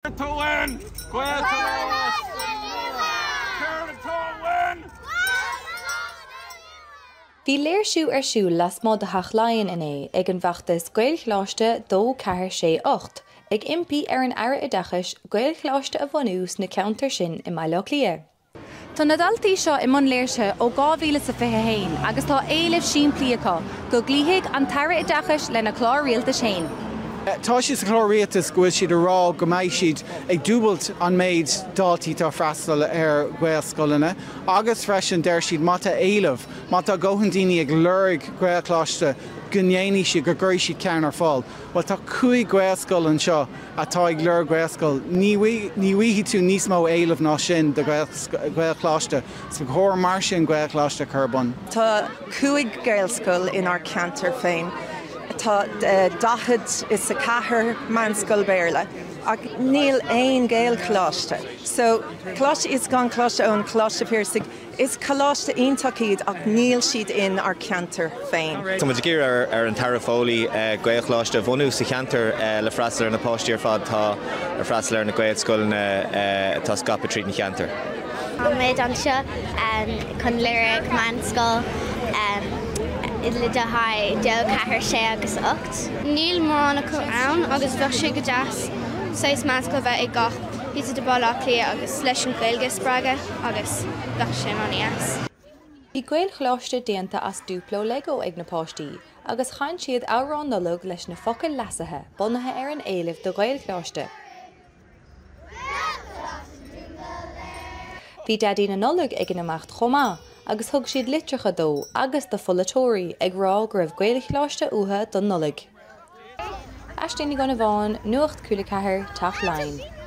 Bhí léirsú ar siúl las mod a Theach Laighean in ag an bheachtas Gaelcholáiste 2-4-6-8 ag impi ar an aire idachas Gaelcholáiste a bhunús na ceantar sin I Bhaile Átha Cliath. Tá na daltaí seo I mbun léirse ó 2021 agus tá n-éileamh siimplí acu go glíthaigh an taire idachas lena chlár rialta sin. Tá siad chláiríotas go bhfuil siad a rá go mbeidh siad ag dúbailt an méid daltaí tá freastal ar Gaelscoile agus freisin deir siad mata n-éileamh mata gcóthain daoine ag luirg Gaelcholáiste go ndéanaí siad go gcuir siad ceann ar fáil. Well tá 5 Gaelscoile anseo atá ag luir Gaelscoil. Ní bhíofaí tú níos mó n-éileamh ná sin do Gaelcholáiste so chóir mar sin Gaelcholáiste churbun. Tá 5 Gaelscoil in our cantar féin. Tá dachad is a chathair mheánscoil béarla ach níl aon Gaelcholáiste. So Choláiste is gan Choláiste ón Choláiste Piarsig is Choláiste iontaach iad ach níl siad in ar cantar féin. Tá muid gur ar an tarafólí Gaelcholáiste bhunú sa cheantar le freastal ar na páistí ar fad tá ar freastal ar na Gaelscoile tá scape tríd na cheantar. Tá méid anseo chun lyric mheánscoil le de haid 2-4-6 agus 8. Níl móránna chu ann agus bheadh si go deas 6 mheánscoil bheith ag gach Bhí de Bhaile Átha Cliath agus leis an Ghaeilge sprága agus bheadh sin anías. Bhí Gaelcholáiste déanta as dúpló Lego ag na páistí agus chain siad árán Nollag leis na focail lasathe bunathe ar an n-éileamh do Gaelcholáiste. Bhí Daidí na Nollag ag an Nuacht chomá agus thug siad litrecha dó agus do folatóirí ag rá go raibh Gaelcholáiste uathe don Nollag. Aistíonn go na bháin, Nuacht Cúla4, Theach Laighean.